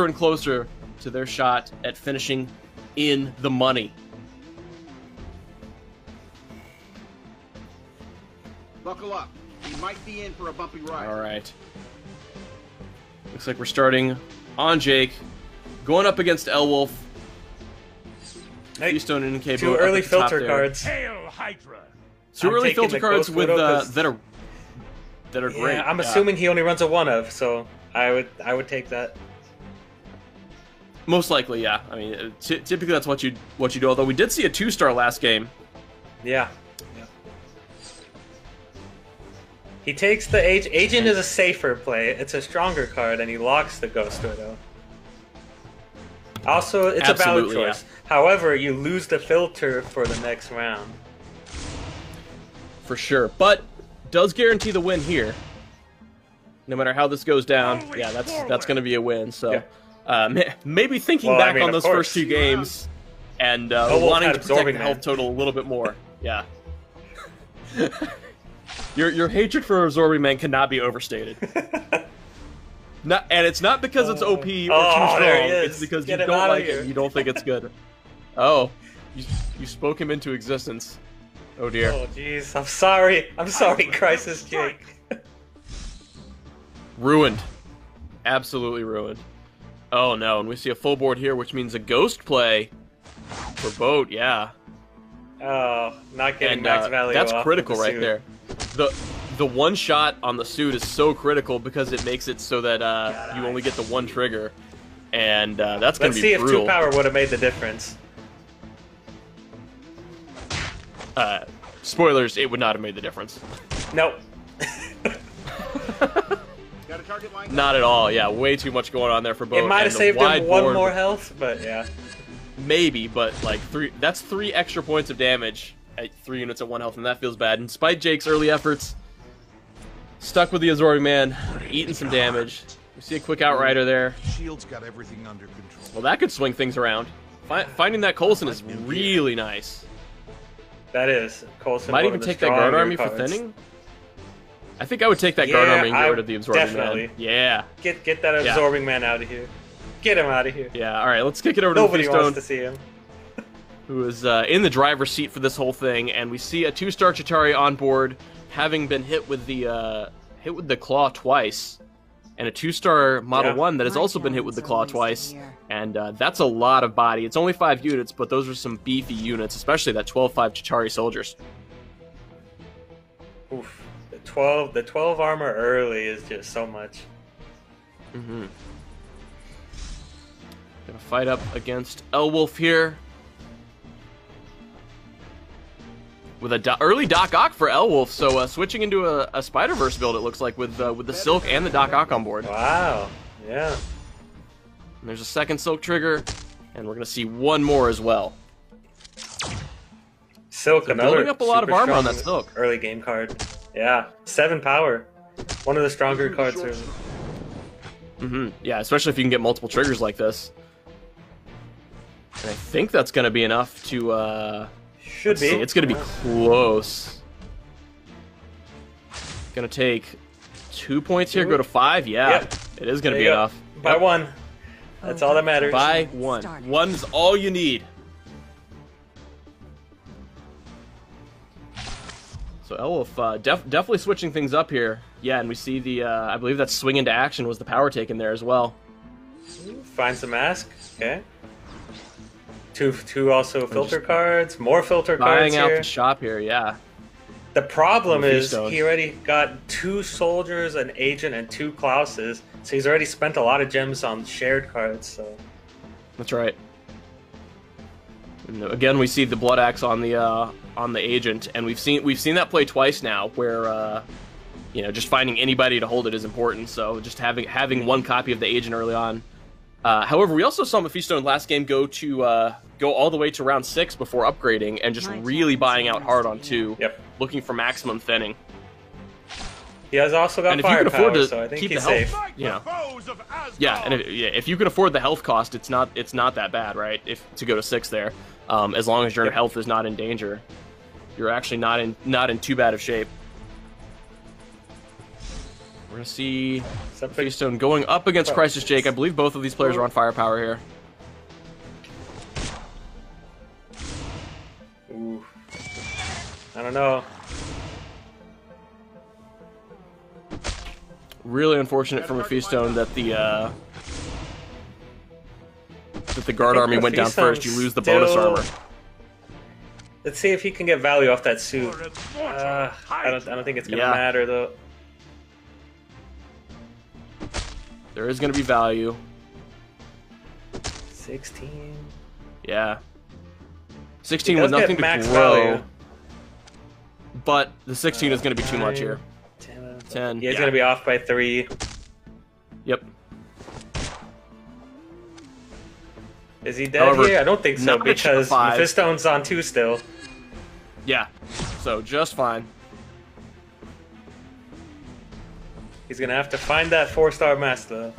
and closer to their shot at finishing in the money. Buckle up. You might be in for a bumpy ride. All right. Looks like we're starting on Jake, going up against Elwolf. Hey, Keystone and Cabo two early filter cards. Hail Hydra! Two I'm early taking filter the cards Ghost with Widow 'cause- that are great. Yeah, I'm assuming he only runs a 1-of, so I would take that. Most likely, yeah. I mean, typically that's what you do. Although we did see a 2-star last game. Yeah. He takes the Agent is a safer play. It's a stronger card, and he locks the Ghost Widow. Also, it's Absolutely, a valid choice. yeah. However, you lose the filter for the next round. For sure. But does guarantee the win here. No matter how this goes down, Always yeah, that's forward. going to be a win. So Yeah. maybe thinking Well, back I mean, on of those course. first two games and Wolf wanting had to protect absorbing the man. health total a little bit more. Yeah. Your hatred for Absorbing Man cannot be overstated. And it's not because it's OP or too strong. there he is. It's because Get you him don't out of like here. it. You don't think it's good. Oh, you spoke him into existence. Oh dear. Oh, jeez. I'm sorry. I'm sorry, Crisis Jake. Ruined. Absolutely ruined. Oh no, and we see a full board here, which means a ghost play for Boat, yeah. Oh, not getting And max value. that's off critical with the right suit. there. The one shot on the suit is so critical because it makes it so that you only get the one trigger. And that's going Let's to see be if brutal. 2-power would have made the difference. Spoilers, it would not have made the difference. Nope. Got a target line? Not at all, yeah. Way too much going on there for Boat. It might have and the saved wide him one board- more health, but yeah. Maybe, but like that's 3 extra points of damage at 3 units at 1 health, and that feels bad. And despite Jake's early efforts, stuck with the Absorbing Man, eating some damage. We see a quick outrider there. Shield's got everything under control. Well, that could swing things around. Finding that Coulson is really nice. That is. Coulson, Might one even of the take that guard stronger army for cards. thinning. I think I would take that guard Yeah, army and get I- rid of the Absorbing definitely. Man. Yeah. Get that Yeah. Absorbing Man out of here. Get him out of here. Yeah, alright, let's kick it over Nobody to wants Feastone, to see him. who is in the driver's seat for this whole thing, and we see a 2-star Chitauri on board, having been hit with the claw twice, and a 2-star Model Yeah. 1 that has also been hit with the claw twice, and that's a lot of body. It's only 5 units, but those are some beefy units, especially that 12-5 Chitauri soldiers. Oof. The 12 armor early is just so much. Mm-hmm. Gonna fight up against Elwolf here. With a early Doc Ock for Elwolf, so switching into a Spider-Verse build, it looks like, with the Silk and the Doc Ock on board. Wow. Yeah. And there's a second Silk trigger, and we're gonna see one more as well. Silk, They're another building up a lot of super armor on strong that Silk. early game card. Yeah. 7 power. One of the stronger cards early. Mm-hmm. Yeah, especially if you can get multiple triggers like this. And I think that's gonna be enough to Should be. see, it's gonna be close. Gonna take 2 points here, go to 5. Yeah, Yep. it is gonna There be you go. enough. By Yep. 1. That's all that matters. By 1. One's all you need. So Elwolf definitely switching things up here. Yeah, and we see the I believe that swing into action was the power taken there as well. Find some mask. Okay. Two also filter cards. More filter cards Buying out here. the shop here, yeah. The problem From is Feastone. he already got 2 soldiers, an agent, and 2 Klauses. So he's already spent a lot of gems on shared cards. So That's right. And again, we see the blood axe on the agent, and we've seen that play twice now, where you know, just finding anybody to hold it is important. So just having one copy of the agent early on. However, we also saw Mephisto in last game go all the way to round 6 before upgrading, and just really buying out hard on 2, Yep. looking for maximum thinning. he has also got And if you can afford firepower, to so I think keep he's the health, safe. you know. Foes of Asgard! Yeah, and if you can afford the health cost, it's not that bad, right? If to go to 6 there, as long as your health is not in danger, you're actually not in too bad of shape. We're gonna see Something- Feastone going up against Crisis Jake. I believe both of these players are on firepower here. Ooh. I don't know. Really unfortunate for Feastone that the guard army went down first. You lose the bonus armor. Let's see if he can get value off that suit. For its mortal I don't think it's gonna Yeah. matter though. There is gonna be value. 16. Yeah. 16 He with does get nothing to max grow. value. But the 16 is gonna be too much 9, here. 10. Yeah, he's Yeah. gonna be off by 3. Yep. Is he dead However, here? I don't think so not much because for 5. Mephistone's on 2 still. Yeah. So just fine. He's gonna have to find that 4-star master.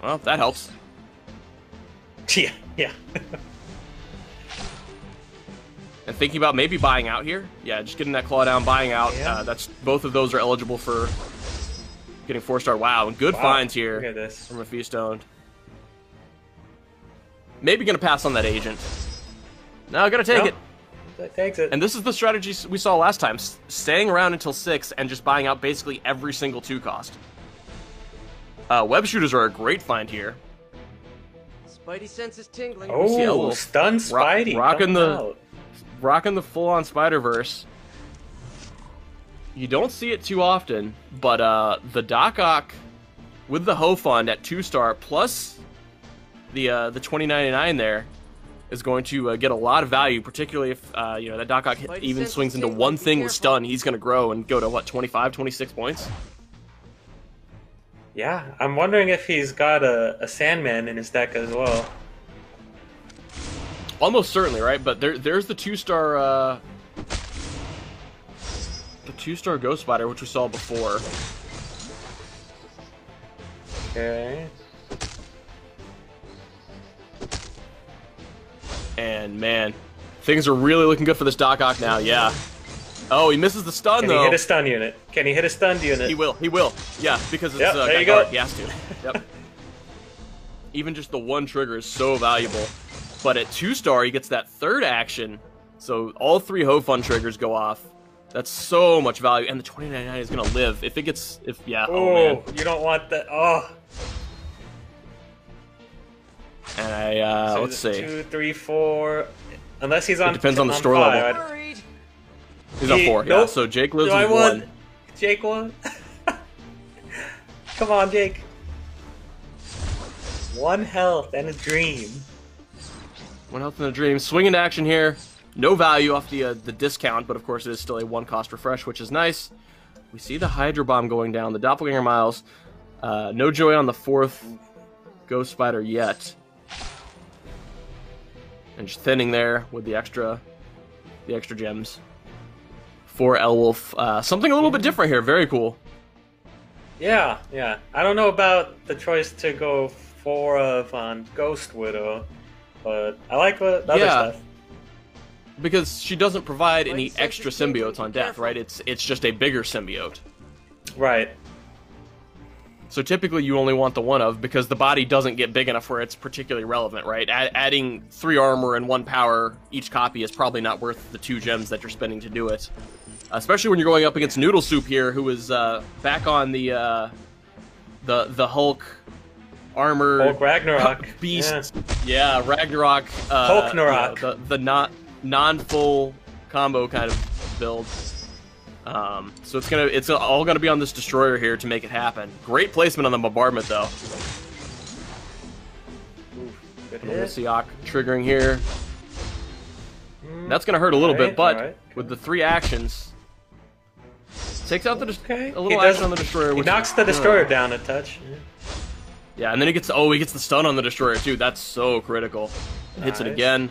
Well, that helps. Yeah, yeah. And thinking about maybe buying out here. Yeah, just getting that claw down, buying out. Yeah. That's both of those are eligible for getting 4-star. Wow, and good Wow, finds Look here at this. from Feastone. Maybe gonna pass on that agent. No, gonna take No. it. That takes it. And this is the strategy we saw last time, staying around until 6 and just buying out basically every single 2 cost. Web shooters are a great find here. Spidey senses tingling. see Oh, Elbow. stun Spidey. Rocking coming the- out. Rocking the full-on Spider-Verse. You don't see it too often, but the Doc Ock with the Ho Fund at 2-star plus the 2099 there is going to get a lot of value, particularly if that Doc Ock even swings into one thing with stun. He's going to grow and go to what, 25, 26 points. Yeah, I'm wondering if he's got a Sandman in his deck as well. Almost certainly, right? But there's the 2-star Ghost Spider, which we saw before. Okay. And man, things are really looking good for this Doc Ock now. Yeah. Oh, he misses the stun Can though. he hit a stun unit? Can he hit a stunned unit? He will. He will. Yeah, because it's Yep, there got you go. guard. He has to. Yep. Even just the 1 trigger is so valuable. But at 2-star, he gets that 3rd action. So all 3 Ho Fun triggers go off. That's so much value. And the 2099 is going to live. If it gets... Oh, Oh, man. you don't want that. Oh. And So let's see. 2, 3, 4. Unless he's on. depends on the store 5, level. I'd- Worried. He's on 4. Yeah, Nope. so Jake lives Do I with want 1. Jake won? Come on, Jake. 1 health and a dream. 1 health in a dream. Swing into action here. No value off the discount, but of course it is still a 1-cost refresh, which is nice. We see the Hydra Bomb going down. The Doppelganger Miles. No joy on the 4th Ghost Spider yet. And just thinning there with the extra gems. For Elwolf. Something a little bit different here. Very cool. Yeah, yeah. I don't know about the choice to go 4 of on Ghost Widow, but I like the other stuff. Because she doesn't provide any Spidey extra senses tingling, symbiotes on be death, careful. right? It's just a bigger symbiote. Right. So typically you only want the 1 of, because the body doesn't get big enough where it's particularly relevant, right? Adding 3 armor and 1 power each copy is probably not worth the 2 gems that you're spending to do it. Especially when you're going up against Noodle Soup here, who is back on the Hulk armor Hulk Ragnarok. beast. Yeah. Yeah, Ragnarok. Hulknarok. The non-full combo kind of build. So it's all gonna be on this destroyer here to make it happen. Great placement on the bombardment though. Good We're gonna hit. see Ock triggering here. That's gonna hurt a little bit, but alright. with the 3 actions, takes out the Okay. a little He action does- on the destroyer. He Which knocks is the destroyer good. down a touch. Yeah, and then he gets the stun on the destroyer too. That's so critical. Hits it Nice. again.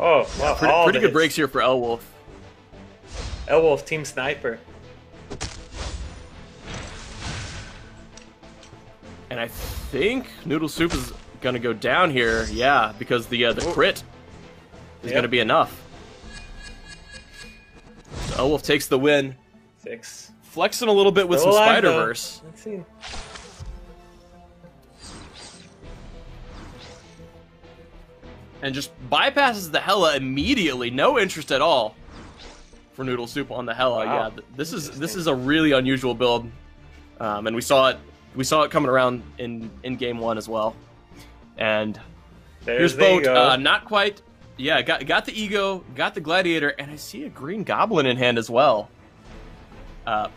Oh, wow. all Pretty the good breaks hits. here for Elwolf. Elwolf, Team Sniper. And I think Noodle Soup is gonna go down here. Yeah, because the crit is Yep. gonna be enough. Elwolf takes the win. 6. Flexing a little bit with Still some alive, though. Spider-Verse. Let's see. And just bypasses the Hela immediately. No interest at all for Noodle Soup on the Hela. Wow. Yeah, this is a really unusual build, and we saw it coming around in game 1 as well. And here's Boat. Not quite. Yeah, got the Ego, got the Gladiator, and I see a Green Goblin in hand as well.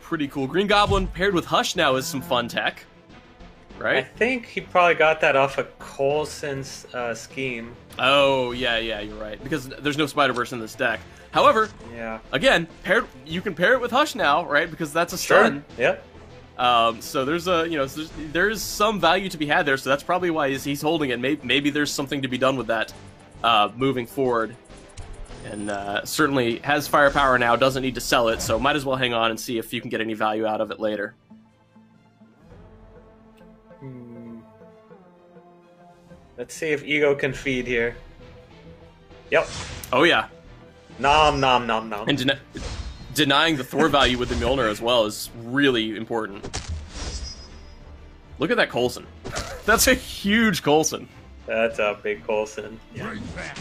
Pretty cool. Green Goblin paired with Hush now is some fun tech, right? I think he probably got that off of Coulson's scheme. Oh, yeah, you're right. Because there's no Spider-Verse in this deck. However, Yeah. again, you can pair it with Hush now, right? Because that's a stun. Yep. So there's there's some value to be had there. So that's probably why he's holding it. Maybe there's something to be done with that moving forward. And certainly has firepower now. Doesn't need to sell it. So might as well hang on and see if you can get any value out of it later. Let's see if Ego can feed here. Yep. Oh yeah. Nom nom nom nom. And denying the Thor value with the Mjolnir as well is really important. Look at that Coulson. That's a huge Coulson. That's a big Coulson. Bring back.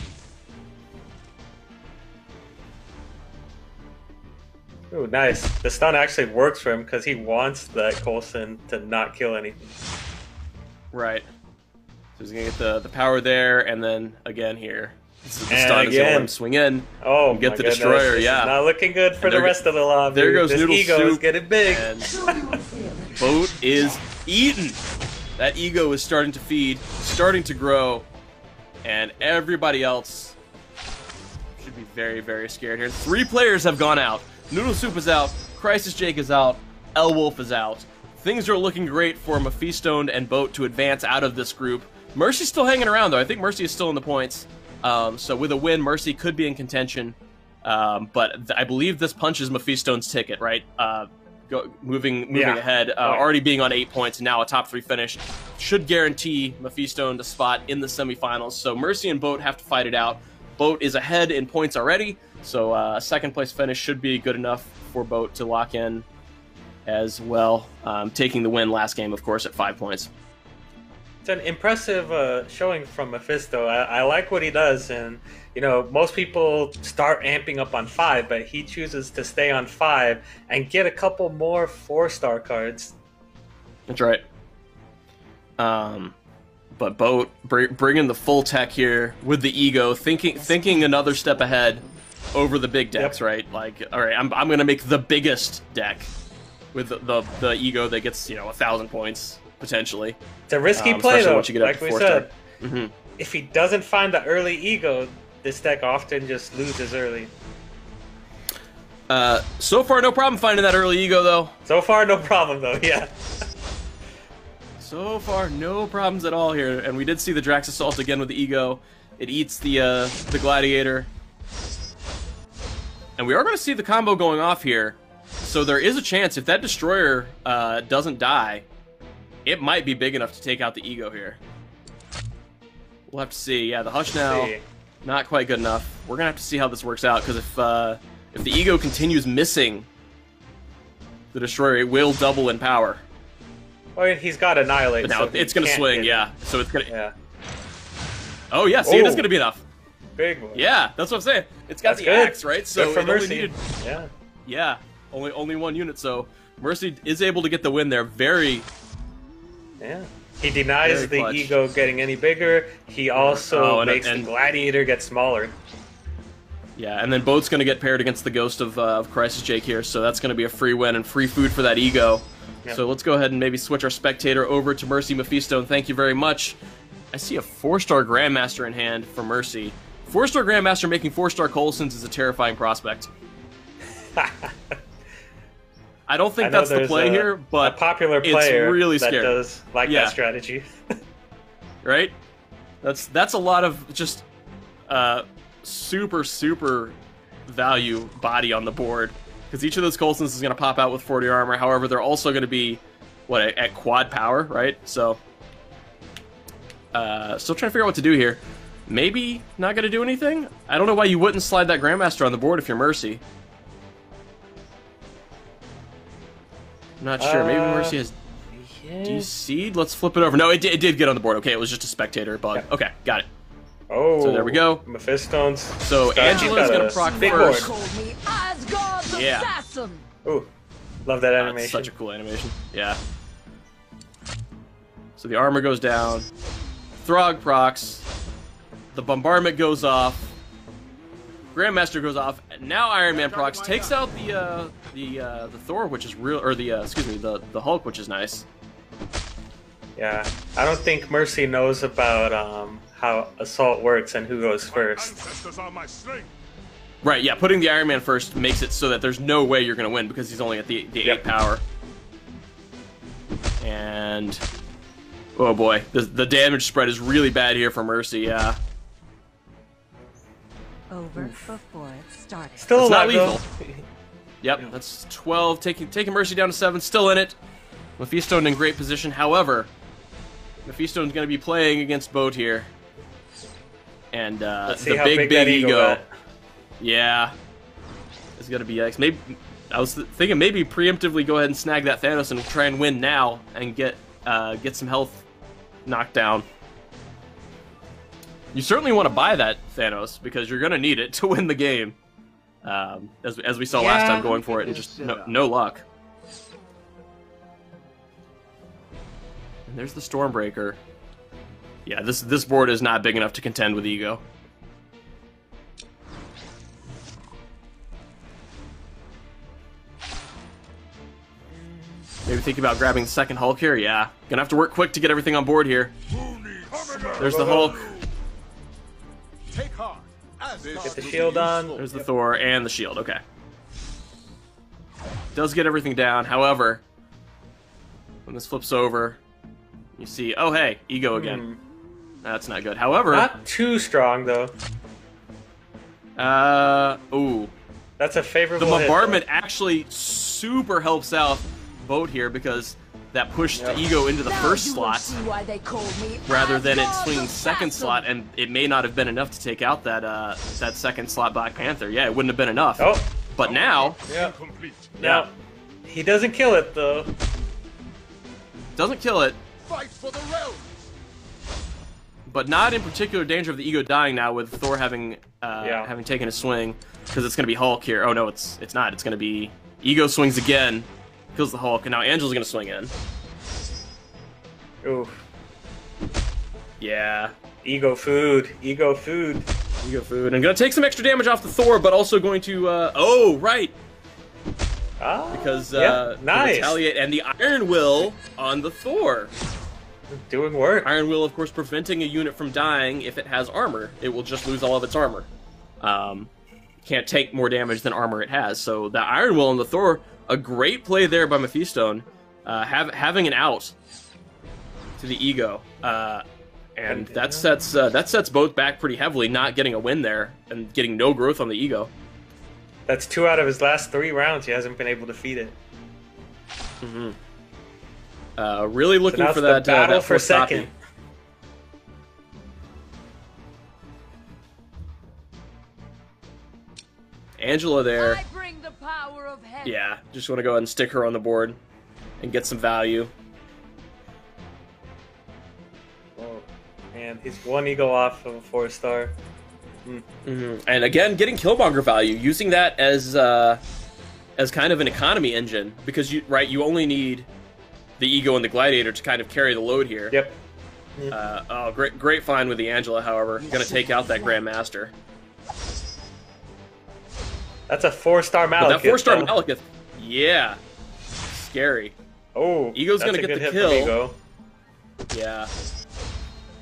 Ooh, nice. The stun actually works for him because he wants that Coulson to not kill anything. Right. So he's gonna get the power there, and then again here. This is the And stun is gonna let again. him swing in. Oh, and get my the goodness. Destroyer. This Yeah. is not looking good for And the there rest of the lobby. there goes this Noodle Ego Soup, is getting big. And Boat is eaten. That Ego is starting to feed, starting to grow, and everybody else should be very, very scared here. 3 players have gone out. Noodle Soup is out. Crisis Jake is out. Elwolf is out. Things are looking great for Mephisto and Boat to advance out of this group. Mercy's still hanging around, though. I think Mercy is still in the points. So with a win, Mercy could be in contention. But I believe this punches Mephisto's ticket, right? Moving Yeah. ahead, already being on 8 points, and now a top 3 finish should guarantee Mephisto a spot in the semifinals. So Mercy and Boat have to fight it out. Boat is ahead in points already, so a second place finish should be good enough for Boat to lock in as well. Taking the win last game, of course, at 5 points. It's an impressive showing from Mephisto. I like what he does, and you know, most people start amping up on 5, but he chooses to stay on 5 and get a couple more 4-star cards. That's right. But Boat bringing the full tech here with the Ego, thinking another step ahead over the big decks, Yep. right? Like, all right, I'm gonna make the biggest deck with the Ego that gets 1,000 points potentially. It's a risky play, especially though. once you get up Like to we 4-star. said, if he doesn't find the early Ego, this deck often just loses early. So far, no problem finding that early Ego, though. So far, no problem, though. Yeah. So far, no problems at all here. And we did see the Drax Assault again with the Ego. It eats the Gladiator. And we are going to see the combo going off here. So there is a chance, if that Destroyer doesn't die, it might be big enough to take out the Ego here. We'll have to see. Yeah, the Hush now, not quite good enough. We're going to have to see how this works out, because if the Ego continues missing the Destroyer, it will double in power. Well, he's got Annihilate. But now so it's going to can't swing, hit yeah. him. So it's going to... Yeah. Oh, yeah, see, it is Oh. going to be enough. Big one. Yeah, that's what I'm saying. It's got That's the good. axe, right? So Good for it only Mercy. needed... Yeah. Yeah, only 1 unit, so Mercy is able to get the win there. Very... Yeah. He denies Very the clutch. Ego getting any bigger. He also Oh, makes the Gladiator get smaller. Yeah, and then Boat's going to get paired against the Ghost of Crisis Jake here, so that's going to be a free win and free food for that Ego. Yeah. So let's go ahead and maybe switch our Spectator over to Mercy Mephisto, and thank you very much. I see a 4-star Grandmaster in hand for Mercy. 4-star Grandmaster making 4-star Coulsons is a terrifying prospect. I don't think that's the play here, but a popular player it's really that scary. does like Yeah. that strategy. Right? That's a lot of just super value body on the board, because each of those Coulsons is going to pop out with 40 armor. However, they're also going to be at quad power, right? So still trying to figure out what to do here. Maybe not going to do anything. I don't know why you wouldn't slide that Grandmaster on the board if you're Mercy. I'm not sure. Maybe Mercy has Yeah. DC'd? Let's flip it over. No, it did get on the board. Okay, it was just a spectator bug. Yeah. Okay, got it. Oh, So there we go. Mephistone's. So Angela's gonna proc big first. board. Call me Asgard's Yeah. assassin. Ooh, love that That's animation. such a cool animation. Yeah. So the armor goes down. Throg procs. The bombardment goes off. Grandmaster goes off. Now Iron Man procs takes out the Thor, which is real, or the excuse me, the Hulk, which is nice. Yeah, I don't think Mercy knows about how assault works and who goes first. Ancestors are my strength. Right, yeah, putting the Iron Man first makes it so that there's no way you're going to win because he's only at the 8 power. And... oh boy, the damage spread is really bad here for Mercy, yeah. Over before it started. Still It's not alive, though. lethal. Yep, that's 12, taking Mercy down to 7, still in it. Mephisto in great position, however, Mephisto's going to be playing against Boat here. And Let's see the how big that ego, got. yeah, it's gonna be yikes. Maybe I was thinking maybe preemptively go ahead and snag that Thanos and try and win now and get some health knocked down. You certainly want to buy that Thanos because you're gonna need it to win the game. As we saw last time, going for it and just no luck. And there's the Stormbreaker. Yeah, this board is not big enough to contend with Ego. Maybe think about grabbing the second Hulk here. Yeah, gonna have to work quick to get everything on board here. There's the Hulk. Take heart. Get the shield on. There's the Thor and the shield. Okay. Does get everything down. However, when this flips over, you see, oh hey, Ego again. That's not good. However, Not too strong though. ooh. That's a favorable The hit, bombardment actually super helps out Boat here because that pushed Ego into the first slot rather than it swinging second slot, and it may not have been enough to take out that second slot Black Panther. Yeah, it wouldn't have been enough. Oh, But now, yeah. Complete. Now, he doesn't kill it though. doesn't kill it, Fight for the realm. but not in particular danger of the Ego dying now with Thor having having taken a swing, because it's going to be Hulk here. Oh no, it's not. It's going to be Ego swings again, kills the Hulk, and now Angela's going to swing in. Ooh, Yeah, ego food, ego food. Ego food. And going to take some extra damage off the Thor, but also going to oh right, because yeah, nice. retaliate, and the Iron Will on the Thor. Doing work. Iron Will, of course, preventing a unit from dying if it has armor. It will just lose all of its armor. Can't take more damage than armor it has. So the Iron Will on the Thor, a great play there by Mephisto, having an out to the Ego, and that sets both back pretty heavily, not getting a win there and getting no growth on the Ego. That's 2 out of his last 3 rounds. He hasn't been able to feed it. Really looking So for now that it's the battle that for fourth copy. second. Angela there. I bring the power of heaven. Yeah, just want to go ahead and stick her on the board and get some value. Oh, man, he's 1 eagle off of a 4-star. And again, getting Killmonger value, using that as kind of an economy engine, because you only need the Ego and the Gladiator to kind of carry the load here. Yep. Oh, great find with the Angela, however, going to take out that Grandmaster. That's a 4-star Malekith. But that 4-star though. Malekith, yeah, scary. Oh, Ego's gonna that's a get good the hit from kill. Ego. Yeah,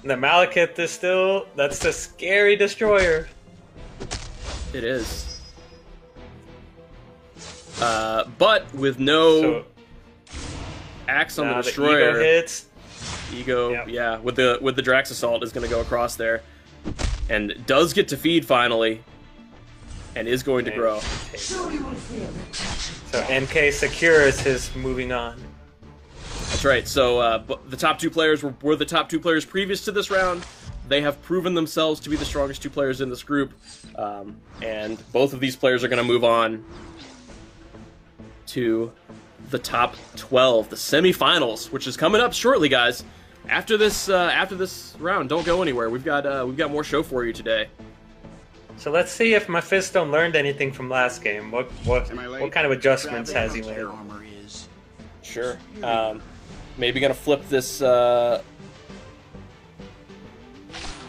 And the Malekith is still, that's the scary destroyer. it is. But with no So, axe on the now destroyer, the Ego hits. Ego, Yep. yeah, with the Drax Assault is going to go across there, and does get to feed finally, and is going to grow. So NK secures his moving on. That's right. So the top 2 players were the top 2 players previous to this round. They have proven themselves to be the strongest 2 players in this group, and both of these players are going to move on to the top 12, the semifinals, which is coming up shortly, guys. After this round, don't go anywhere. We've got more show for you today. So let's see if Mephisto learned anything from last game. What kind of adjustments has he made? Armor is. Sure. Maybe gonna flip this.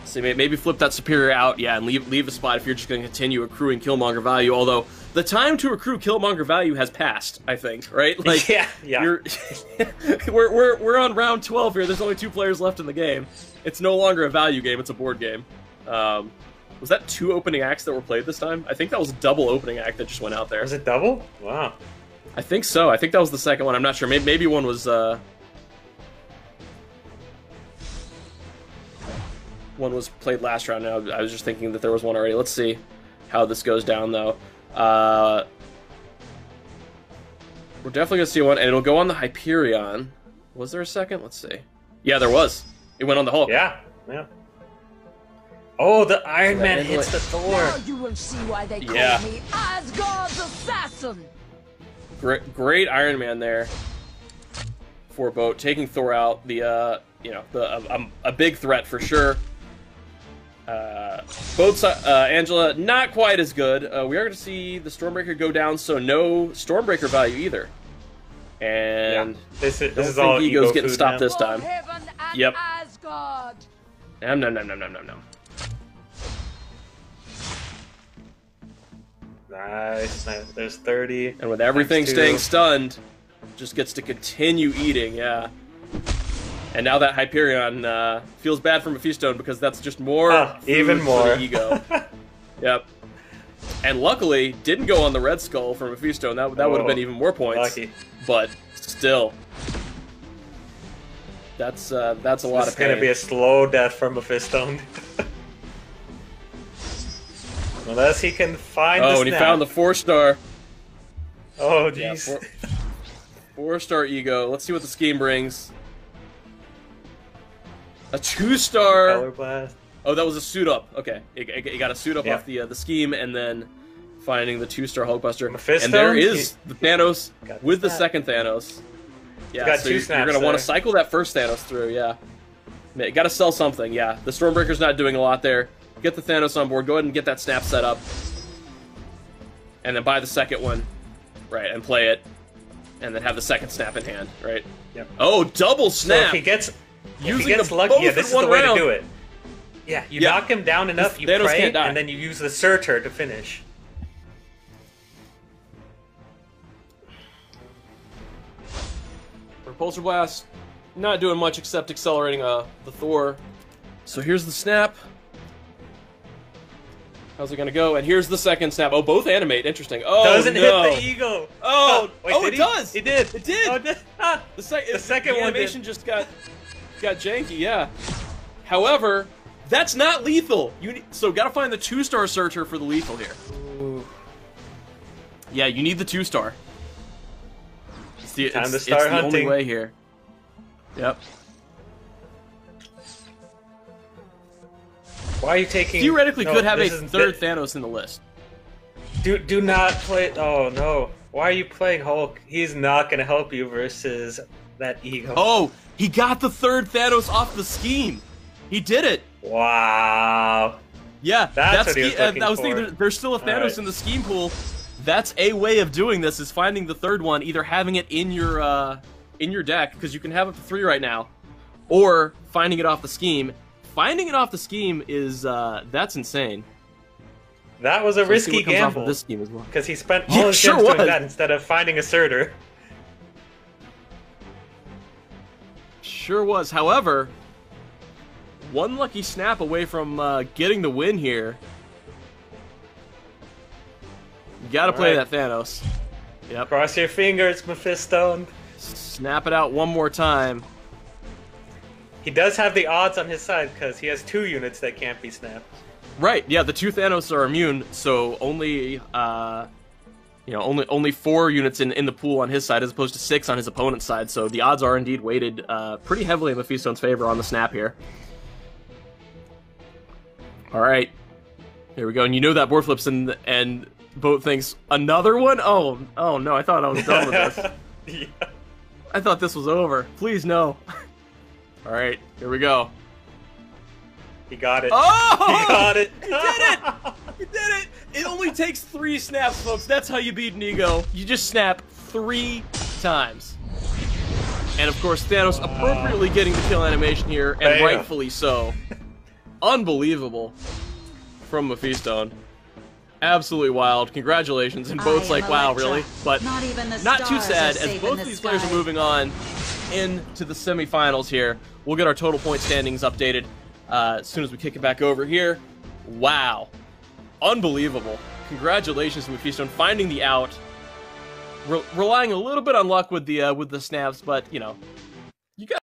See, maybe flip that superior out, yeah, and leave a spot if you're just gonna continue accruing Killmonger value. Although the time to accrue Killmonger value has passed, I think, right? Like, yeah. we're on round 12 here. There's only 2 players left in the game. It's no longer a value game; it's a board game. Was that 2 opening acts that were played this time? I think that was a double opening act that just went out there. Was it double? Wow. I think so. I think that was the second one. I'm not sure. Maybe one was played last round. Now I was just thinking that there was one already. Let's see how this goes down, though. We're definitely gonna see one, and it'll go on the Hyperion. Was there a second? Let's see. Yeah, there was. It went on the Hulk. Yeah. Oh, the Iron Man hits the Thor. Now you will see why they call me Asgard's assassin. Great Iron Man there for Boat, taking Thor out. The a big threat for sure. Boat's Angela not quite as good. We are going to see the Stormbreaker go down, so no Stormbreaker value either. And this don't is think all Ego's ego getting food stopped now. this time. For heaven and Yep. Asgard. No. Nice. There's 30. And with everything Times 2. staying stunned, just gets to continue eating, yeah. And now that Hyperion feels bad for Mephisto because that's just more food even for more. the Ego. Yep. And luckily, didn't go on the Red Skull for Mephisto, and that would have been even more points. Lucky. But still, that's a lot of pain. It's gonna be a slow death for Mephisto. Unless he can find the and he snap. found the 4-star. Oh, Yeah, jeez. 4-star Ego. Let's see what the scheme brings. A 2-star. Color blast. Oh, that was a suit up. Okay, it got a suit up off the scheme, and then finding the 2-star Hulkbuster. Mephisto? And there is the Thanos Got with the snap. second Thanos. Yeah, Got so two you're snaps gonna want there. to cycle that first Thanos through. Yeah, you got to sell something. Yeah, the Stormbreaker's not doing a lot there. Get the Thanos on board. Go ahead and get that snap set up, and then buy the second one, right, and play it, and then have the second snap in hand, right? Yep. Oh, double So snap! if he gets Using the lucky, both yeah, this in is one the way round. to do it. Yeah, you Yeah. knock him down enough, you Thanos pray, can't die. and then you use the Surtur to finish. Repulsor Blast, not doing much except accelerating the Thor. So here's the snap. How's it gonna go? And here's the second snap. Oh, both animate. Interesting. Oh, Doesn't no. hit the Eagle. Oh, Wait, oh, did it he? does. He did. It did. Oh, it did. Ah. The second one animation did. just got janky. Yeah. However, that's not lethal. So gotta find the 2-star searcher for the lethal here. Ooh. Yeah, you need the 2-star. Time to It's start the only hunting. way here. Yep. Why are you taking? Theoretically, No, could have a this isn't third it. Thanos in the list. Do not play. Oh no! Why are you playing Hulk? He's not gonna help you versus that Eagle. Oh, he got the third Thanos off the scheme. He did it. Wow! Yeah, That's what he was looking I was for. thinking there's still a Thanos Alright. in the scheme pool. That's a way of doing this, is finding the third one, either having it in your deck, because you can have up to 3 right now, or finding it off the scheme. Finding it off the scheme is that's insane. That was a So let's see risky what comes off of gamble this scheme as well. because he spent all Yeah, his sure gems doing was. that instead of finding a Surtur. Sure was. However, one lucky snap away from getting the win here. You gotta play Alright. that Thanos. Yep. Cross your fingers, Mephisto. Snap it out one more time. He does have the odds on his side because he has 2 units that can't be snapped. Right, yeah, the 2 Thanos are immune, so only only 4 units in the pool on his side as opposed to 6 on his opponent's side, so the odds are indeed weighted pretty heavily in Mephisto's favor on the snap here. Alright. Here we go, and you know that board flips and Boat thinks, another one? Oh no, I thought I was done with this. Yeah. I thought this was over. Please, no. All right, here we go. He got it. Oh! He got it. He did it! He did it! It only takes 3 snaps, folks. That's how you beat Nigo. You just snap 3 times. And of course, Thanos appropriately getting the kill animation here, and Bam. rightfully so. Unbelievable from Mephisto. Absolutely wild. Congratulations. And both like, wow, really? But Not even the not too stars sad, are as safe both in of the these players are sky. moving on into the semifinals here. We'll get our total point standings updated as soon as we kick it back over here. Wow. Unbelievable. Congratulations to Mephisto on finding the out. Relying a little bit on luck with the snaps, but, you know, you got